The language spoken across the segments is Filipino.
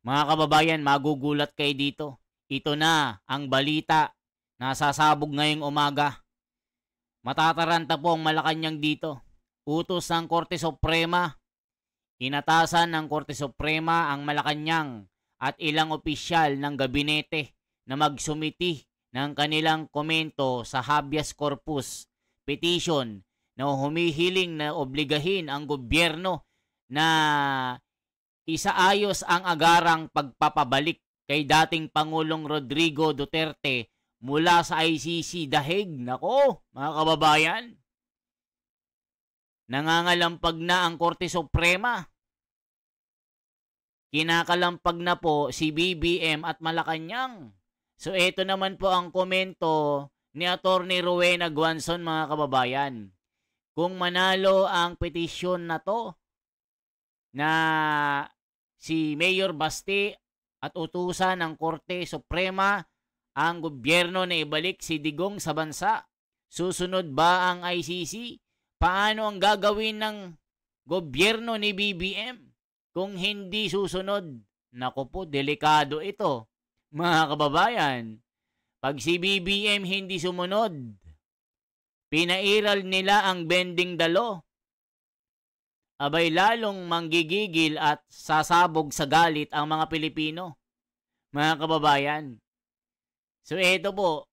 Mga kababayan, magugulat kayo dito. Ito na ang balita na sasabog ngayong umaga. Matataranta po ang Malacanang dito. Utos ng Korte Suprema. Inatasan ng Korte Suprema ang Malacanang at ilang opisyal ng gabinete na magsumiti ng kanilang komento sa habeas corpus petition na humihiling na obligahin ang gobyerno na isaayos ang agarang pagpapabalik kay dating Pangulong Rodrigo Duterte mula sa ICC dahig. Nako, mga kababayan, nangangalampag na ang Korte Suprema. Kinakalampag na po si BBM at Malacanang. So ito naman po ang komento ni Attorney Rowena Guanzon, mga kababayan. Kung manalo ang petisyon na to, na si Mayor Basti at utusan ng Korte Suprema ang gobyerno na ibalik si Digong sa bansa, susunod ba ang ICC? Paano ang gagawin ng gobyerno ni BBM kung hindi susunod? Naku po, delikado ito, mga kababayan. Pag si BBM hindi sumunod, pinairal nila ang bending the law, abay lalong manggigigil at sasabog sa galit ang mga Pilipino, mga kababayan. So ito po,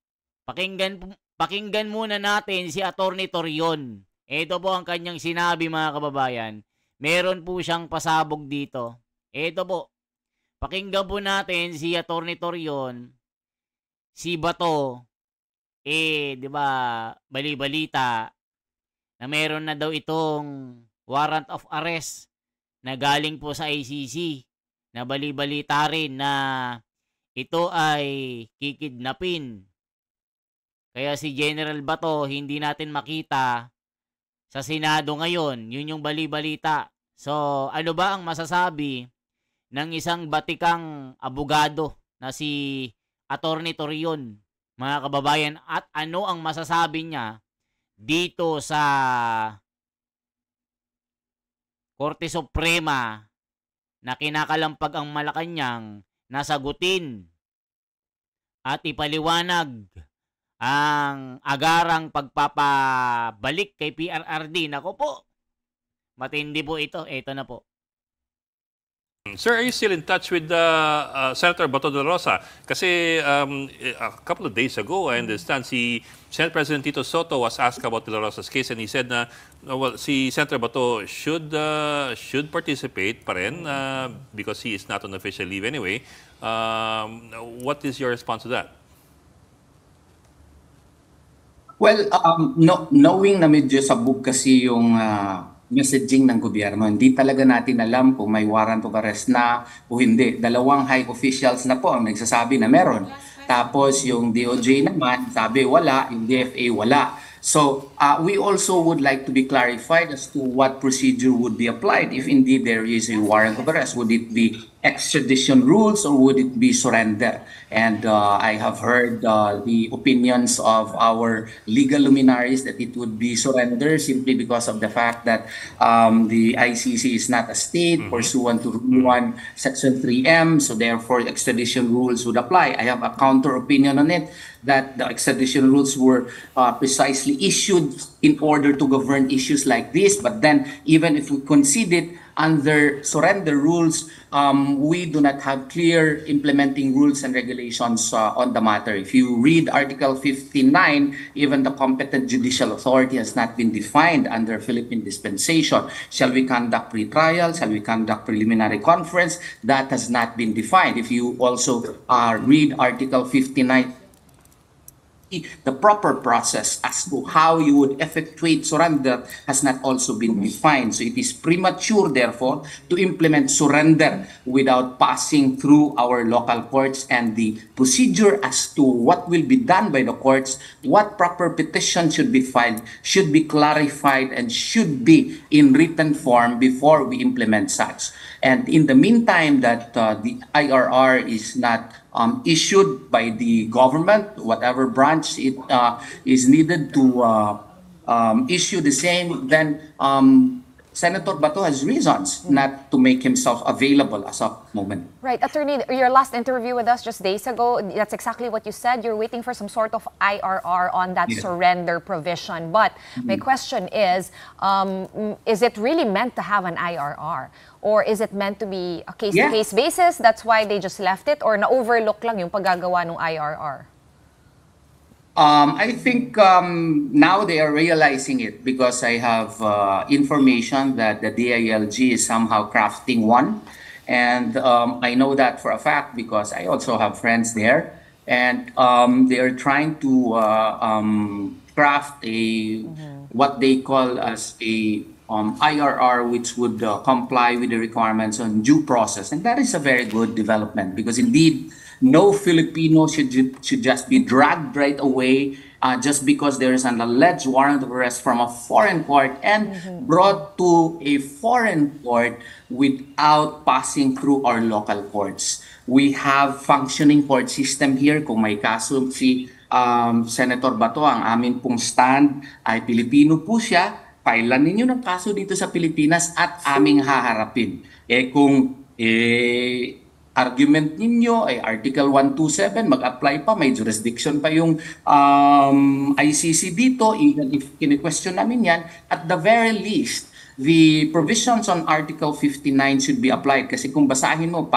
pakinggan muna natin si Attorney Torion. Ito po ang kanyang sinabi, mga kababayan. Meron po siyang pasabog dito. Ito po, pakinggan po natin si Attorney Torion. Si Bato, di ba, bali-balita na meron na daw itong warrant of arrest na galing po sa ICC, na bali-balita rin na ito ay kikidnapin. Kaya si General Bato hindi natin makita sa Senado ngayon. Yun yung bali-balita. So ano ba ang masasabi ng isang batikang abogado na si Attorney Torion, mga kababayan, at ano ang masasabi niya dito sa Korte Suprema na kinakalampag ang Malacanang na sagutin at ipaliwanag ang agarang pagpapabalik kay PRRD. Nako po, matindi po ito. Ito na po. Sir, are you still in touch with Senator Bato de la Rosa? Kasi a couple of days ago, I understand, si Senate President Tito Soto was asked about de la Rosa's case and he said na, well, si Senator Bato should participate pa rin because he is not on official leave anyway. What is your response to that? Well, knowing na medyo sabog kasi yung messaging ng gobyerno, hindi talaga natin alam kung may warrant of arrest na o hindi. Dalawang high officials na po ang nagsasabi na meron. Tapos yung DOJ naman, sabi wala, yung DFA wala. So we also would like to be clarified as to what procedure would be applied if indeed there is a warrant of arrest. Would it be extradition rules or would it be surrender? And I have heard the opinions of our legal luminaries that it would be surrender simply because of the fact that the ICC is not a state pursuant to Rule 1, Section 3M, so therefore extradition rules would apply. I have a counter opinion on it that the extradition rules were precisely issued in order to govern issues like this. But then, even if we concede it under surrender rules, we do not have clear implementing rules and regulations on the matter. If you read Article 59, even the competent judicial authority has not been defined under Philippine dispensation. Shall we conduct pre-trial? Shall we conduct preliminary conference? That has not been defined. If you also read Article 59, the proper process as to how you would effectuate surrender has not also been defined. So it is premature, therefore, to implement surrender without passing through our local courts, and the procedure as to what will be done by the courts, what proper petition should be filed, should be clarified and should be in written form before we implement such. And in the meantime that the IRR is not issued by the government, whatever branch it is needed to issue the same, then Senator Bato has reasons not to make himself available as of moment. Right, Attorney, your last interview with us just days ago, that's exactly what you said. You're waiting for some sort of IRR on that Yes. surrender provision. But my question is it really meant to have an IRR? Or is it meant to be a case-to-case basis? That's why they just left it? Or na-overlook lang yung paggagawa ng IRR? I think now they are realizing it because I have information that the DILG is somehow crafting one. And I know that for a fact because I also have friends there. And they are trying to craft what they call as a IRR, which would comply with the requirements on due process. And that is a very good development because indeed, no Filipino should just be dragged right away just because there is an alleged warrant of arrest from a foreign court and brought to a foreign court without passing through our local courts. We have functioning court system here. Kung may kaso si Senator Bato, ang amin pong stand ay Pilipino po siya, filean ninyo ng kaso dito sa Pilipinas at aming haharapin. Kung argument ninyo ay Article 127, mag-apply pa, may jurisdiction pa yung ICC dito, even if kine-question namin yan, at the very least, the provisions on Article 59 should be applied. Kasi kung basahin mo,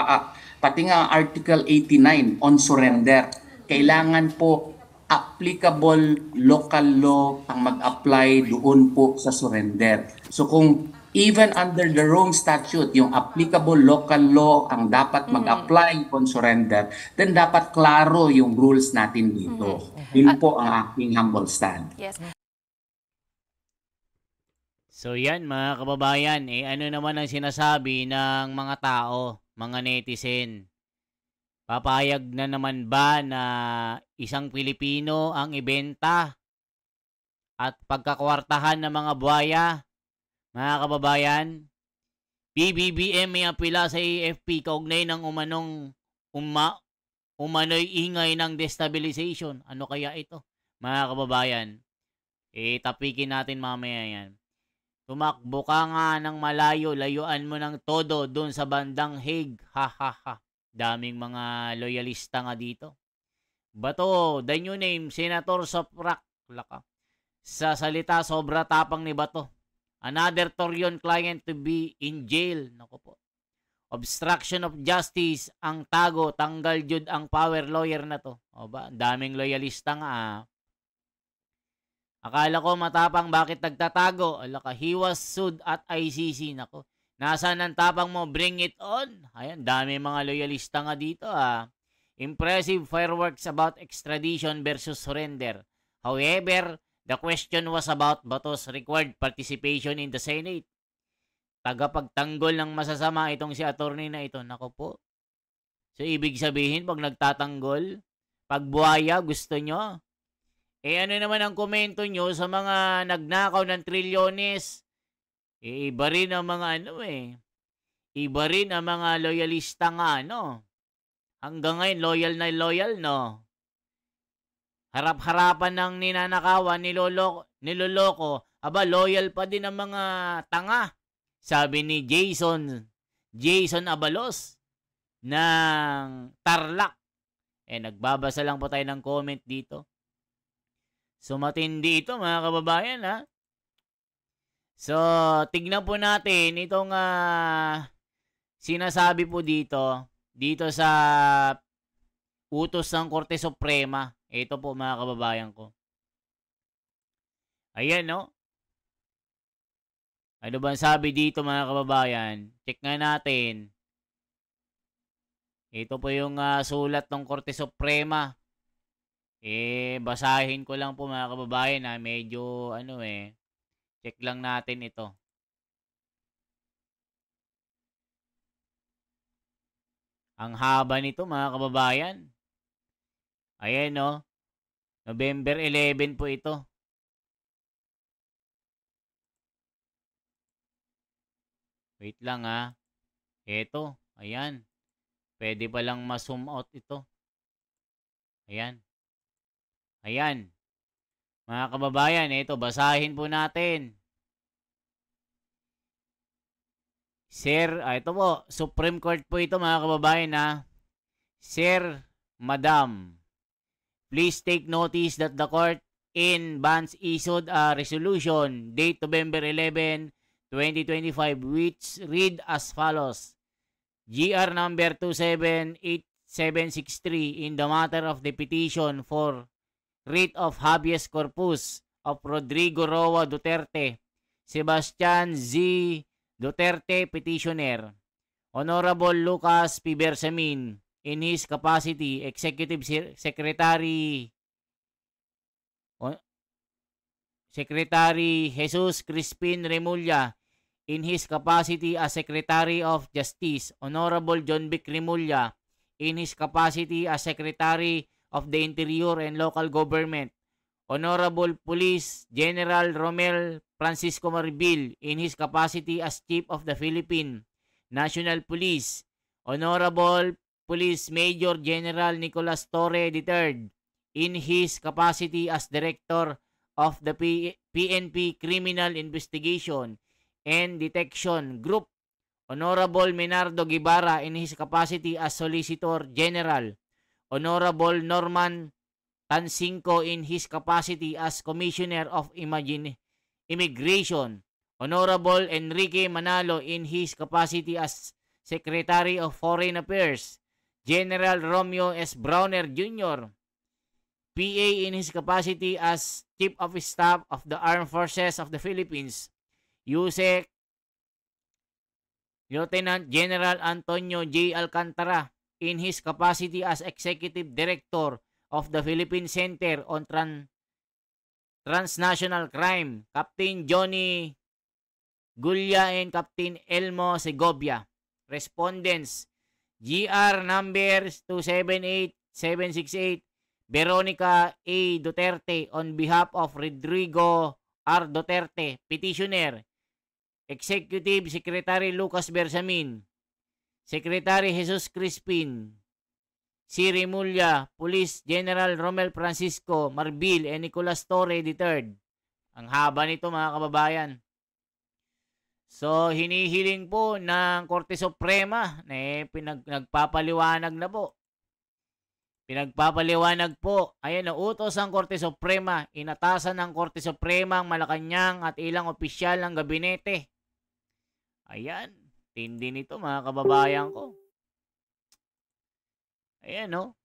pati nga Article 89 on surrender, kailangan po applicable local law ang mag-apply doon po sa surrender. So kung even under the Rome Statute, yung applicable local law ang dapat mag-apply on surrender, then dapat klaro yung rules natin dito. Yun po ang aking humble stand. Yes. So yan mga kababayan, ano naman ang sinasabi ng mga tao, mga netizen? Papayag na naman ba na isang Pilipino ang ibenta at pagkakwartahan ng mga buhaya? Mga kababayan, PBBM may apila sa AFP kaugnay ng umano'y ingay ng destabilization. Ano kaya ito? Mga kababayan, tapikin natin mamaya yan. Tumakbo ka nga ng malayo, layuan mo ng todo doon sa bandang Hague. Ha ha ha. Daming mga loyalista nga dito. Bato, the new name, Senator Soprak. Sa salita, sobra tapang ni Bato. Another Torion client to be in jail. Nako po. Obstruction of justice ang tago. Tanggal jud ang power lawyer na to. O ba? Daming loyalista nga. Akala ko matapang, bakit nagtatago? Alaka, he was sued at ICC. Nako. Nasaan ang tapang mo? Bring it on. Ayan, dami mga loyalista nga dito. Impressive fireworks about extradition versus surrender. However, the question was about Bato's required participation in the Senate. Tagapagtanggol ng masasama itong si attorney na ito. Nako po. So, ibig sabihin, pag nagtatanggol, pag buhaya, gusto nyo? Ano naman ang komento nyo sa mga nagnakaw ng trilyones? Iba rin ang mga iba rin ang mga loyalista nga, Hanggang ngayon, loyal na loyal, Harap-harapan ng ninanakawan, niloloko. Aba, loyal pa din ang mga tanga. Sabi ni Jason Abalos ng Tarlac. Nagbabasa lang po tayo ng comment dito. So, matindi ito mga kababayan, So, tignan po natin itong sinasabi po dito sa utos ng Korte Suprema. Ito po mga kababayan ko. Ayan, Ano ba sabi dito mga kababayan? Check nga natin. Ito po yung sulat ng Korte Suprema. Basahin ko lang po mga kababayan medyo check lang natin ito. Ang haba nito mga kababayan. Ayan November 11 po ito. Wait lang Ito, ayan. Pwede pa lang ma-zoom out ito. Ayan. Ayan. Mga kababayan, ito, basahin po natin. Sir, ito po, Supreme Court po ito mga kababayan na, Sir, Madam, please take notice that the court in Vance issued a resolution date November 11, 2025 which read as follows. GR number 278763 in the matter of the petition for writ of habeas corpus of Rodrigo Roa Duterte, Sebastian Z. Duterte petitioner, Honorable Lucas P. Bersamin, in his capacity Executive Secretary Jesus Crispin Remulla, in his capacity as Secretary of Justice, Honorable John Vic Remulla, in his capacity as Secretary of the Interior and Local Government, Honorable Police General Romel Francisco Marbil, in his capacity as Chief of the Philippine National Police, Honorable Police Major General Nicolas Torre III, in his capacity as Director of the PNP Criminal Investigation and Detection Group, Honorable Menardo Guevara, in his capacity as Solicitor General, Honorable Norman Tansinko, in his capacity as Commissioner of Immigration, Honorable Enrique Manalo, in his capacity as Secretary of Foreign Affairs, General Romeo S. Browner Jr., PA, in his capacity as Chief of Staff of the Armed Forces of the Philippines, Yusek Lieutenant General Antonio J. Alcantara, in his capacity as Executive Director of the Philippine Center on Transnational Crime, Captain Johnny Gulla and Captain Elmo Segovia. Respondents, GR numbers 278768, Veronica A. Duterte, on behalf of Rodrigo R. Duterte, petitioner, Executive Secretary Lucas Bersamin, Secretary Jesus Crispin C. Remulla, Police General Romel Francisco Marbil, and Nicolas Torre III. Ang haba nito mga kababayan. So, hinihiling po ng Korte Suprema na nagpapaliwanag na po. Pinagpapaliwanag po, ayan, nautos ang Korte Suprema, inatasan ng Korte Suprema ang Malacanang at ilang opisyal ng gabinete. Ayan, tindi nito mga kababayan ko. Ayan, no?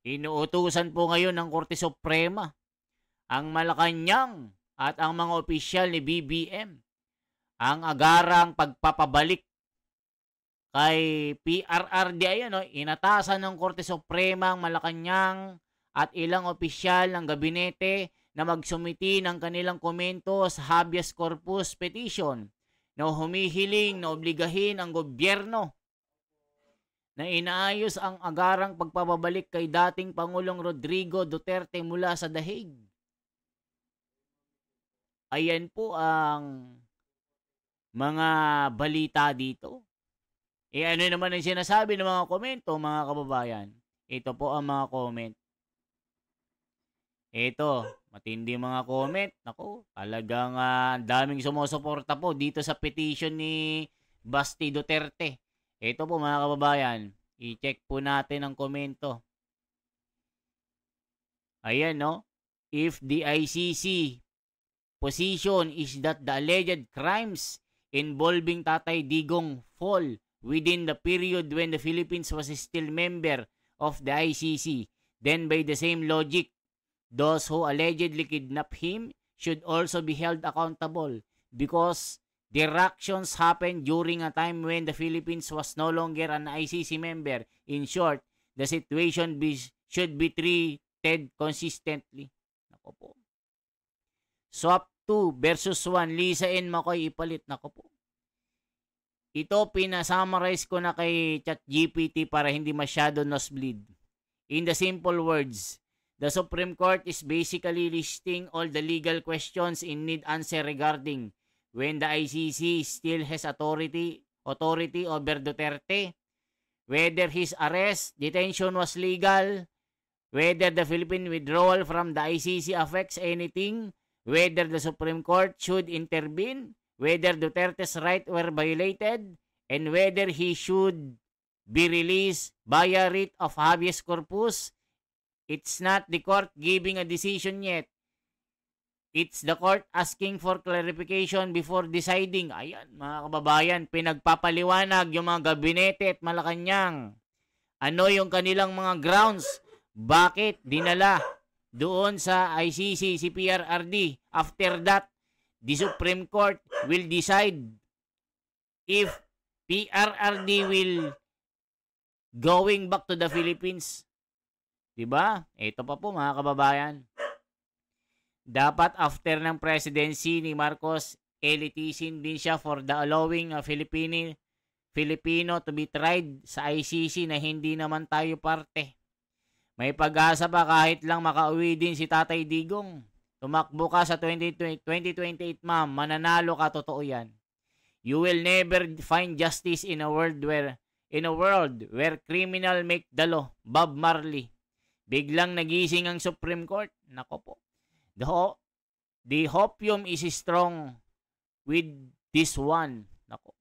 Inuutusan po ngayon ng Korte Suprema ang Malacanang at ang mga opisyal ni BBM ang agarang pagpapabalik kay PRRD. Ayan, no? Inatasan ng Korte Suprema ang Malacanang at ilang opisyal ng gabinete na magsumiti ng kanilang komento sa habeas corpus petition na humihiling na obligahin ang gobyerno na inaayos ang agarang pagpapabalik kay dating Pangulong Rodrigo Duterte mula sa Dahig. Ayan po ang mga balita dito. Ano naman ang sinasabi ng mga komento, mga kababayan? Ito po ang mga comment. Ito, matindi mga comment. Naku, talagang daming sumusuporta po dito sa petition ni Basti Duterte. Ito po mga kababayan, i-check po natin ang komento. Ayan, no? If the ICC position is that the alleged crimes involving Tatay Digong fall within the period when the Philippines was still member of the ICC, then by the same logic, those who allegedly kidnapped him should also be held accountable because their actions happened during a time when the Philippines was no longer an ICC member. In short, the situation should be treated consistently. Nako po. Swap 2 versus 1, Lisa N. Makoy ipalit. Nako po. Ito pinasummarize ko na kay ChatGPT para hindi masyado nosebleed. In the simple words, the Supreme Court is basically listing all the legal questions in need answer regarding when the ICC still has authority over Duterte, whether his arrest, detention was legal, whether the Philippine withdrawal from the ICC affects anything, whether the Supreme Court should intervene, whether Duterte's rights were violated and whether he should be released via writ of habeas corpus. It's not the court giving a decision yet. It's the court asking for clarification before deciding. Ayan, mga kababayan, pinagpapaliwanag yung mga gabinete at Malacanang. Ano yung kanilang mga grounds? Bakit dinala doon sa ICC si PRRD? After that, the Supreme Court will decide if PRRD will going back to the Philippines. Diba? Ito pa po mga kababayan. Dapat after ng presidency ni Marcos, elitisin din siya for the allowing a Filipino to be tried sa ICC na hindi naman tayo parte. May pag-asa pa kahit lang makauwi din si Tatay Digong. Tumakbo ka sa 2028, ma'am. Mananalo ka, totoo yan. You will never find justice in a world where criminal make the law. Bob Marley. Biglang nagising ang Supreme Court. Nako po. The hopium is strong with this one. Nako.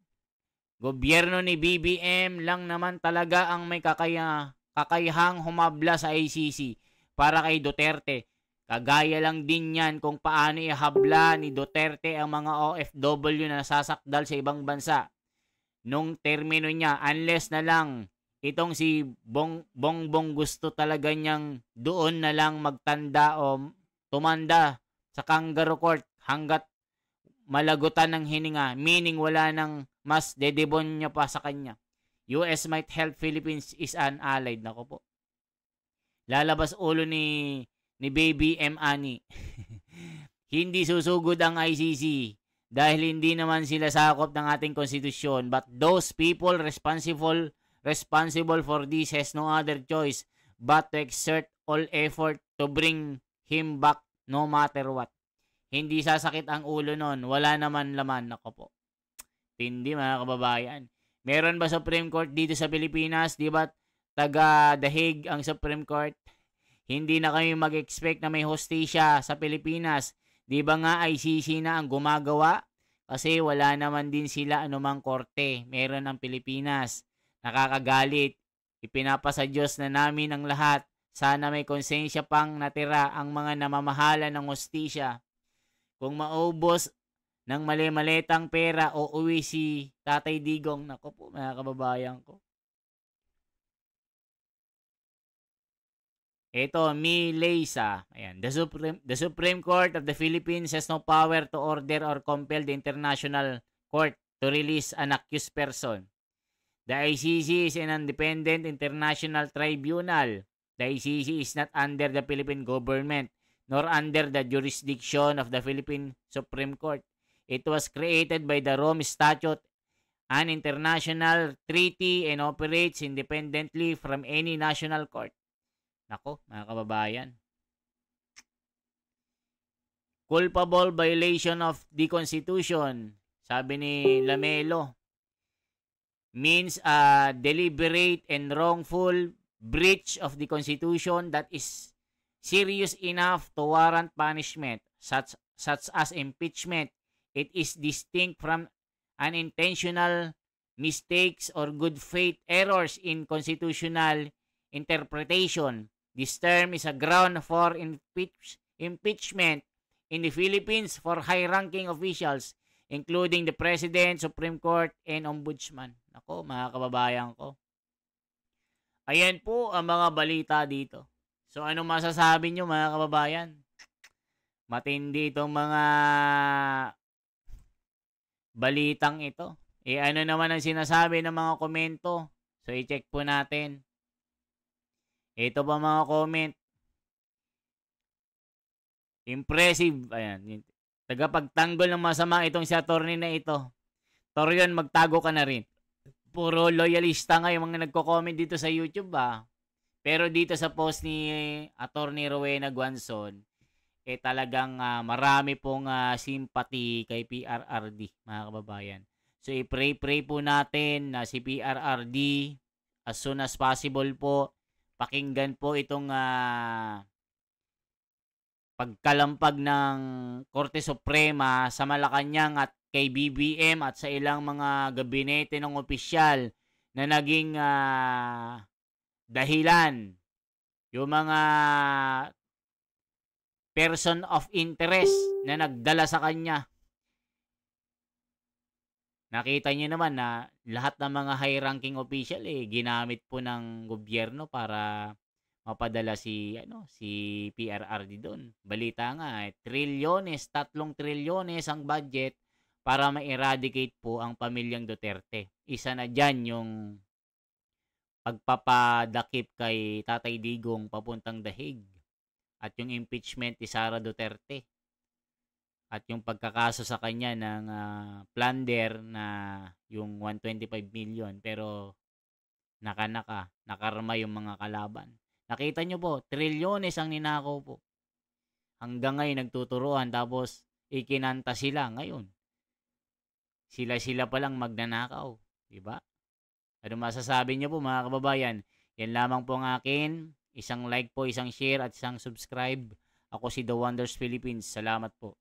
Gobyerno ni BBM lang naman talaga ang may kakayahang humabla sa ICC para kay Duterte. Kagaya lang din yan kung paano ihabla ni Duterte ang mga OFW na nasasakdal sa ibang bansa. Nung termino niya, unless na lang itong si Bongbong gusto talaga niyang doon na lang magtanda o tumanda sa kangaroo court hanggat malagutan ng hininga, meaning wala nang mas dedebon niya pa sa kanya. US might help Philippines is an allied. Nako po. Lalabas ulo ni Baby M. Ani. Hindi susugod ang ICC dahil hindi naman sila sakop ng ating konstitusyon, but those people responsible for this has no other choice but to exert all effort to bring him back no matter what. Hindi sasakit ang ulo nun. Wala naman laman. Nako po. Tindi mga kababayan. Meron ba Supreme Court dito sa Pilipinas? Di ba taga The Hague ang Supreme Court? Hindi na kami mag-expect na may hostisya sa Pilipinas. Di ba nga ICC na ang gumagawa? Kasi wala naman din sila anumang korte. Meron ang Pilipinas. Nakakagalit. Ipinapasa Diyos na namin ang lahat. Sana may konsensya pang natira ang mga namamahala ng hostisya. Kung maubos ng mali-malitang pera o uwi si Tatay Digong, nako po mga kababayan ko. Ito, Milesa. Ayan. The Supreme Court of the Philippines has no power to order or compel the International Court to release an accused person. The ICC is an independent international tribunal. The ICC is not under the Philippine government nor under the jurisdiction of the Philippine Supreme Court. It was created by the Rome Statute, an international treaty, and operates independently from any national court. Nako, mga kababayan. Culpable violation of the Constitution, sabi ni Lamelo, means a deliberate and wrongful breach of the Constitution that is serious enough to warrant punishment, such as impeachment. It is distinct from unintentional mistakes or good faith errors in constitutional interpretation. This term is a ground for impeachment in the Philippines for high-ranking officials, including the President, Supreme Court, and Ombudsman. Ako, mga kababayan ko. Ayan po ang mga balita dito. So, anong masasabi nyo, mga kababayan? Matindi itong mga balitang ito. Ano naman ang sinasabi ng mga komento? So, i-check po natin. Ito pa mga comment. Impressive. Ayan. Tagapagtanggol ng masama itong si attorney na ito. Torion, magtago ka na rin. Puro loyalista nga yung mga nagko-comment dito sa YouTube Pero dito sa post ni Attorney Rowena Guanzon, talagang marami pong sympathy kay PRRD, mga kababayan. So i-pray po natin na si PRRD as soon as possible po, pakinggan po itong pagkalampag ng Korte Suprema sa Malacanang at kay BBM at sa ilang mga gabinete ng opisyal na naging dahilan, yung mga person of interest na nagdala sa kanya. Nakita niyo naman na lahat ng mga high-ranking official ginamit po ng gobyerno para mapadala si PRRD doon. Balita nga, 3 trilyones ang budget para ma-eradicate po ang pamilyang Duterte. Isa na diyan yung pagpapadakip kay Tatay Digong papuntang Dahig at yung impeachment ni Sara Duterte. At yung pagkakaso sa kanya ng plunder na yung 125 million pero nakarma yung mga kalaban. Nakita nyo po, trilyones ang ninakaw po. Hanggang ngayon nagtuturuan tapos ikinanta sila ngayon. Sila palang magnanakaw, di ba? Ano masasabi nyo po mga kababayan? Yan lamang po ang akin. Isang like po, isang share at isang subscribe. Ako si The Wonders Philippines. Salamat po.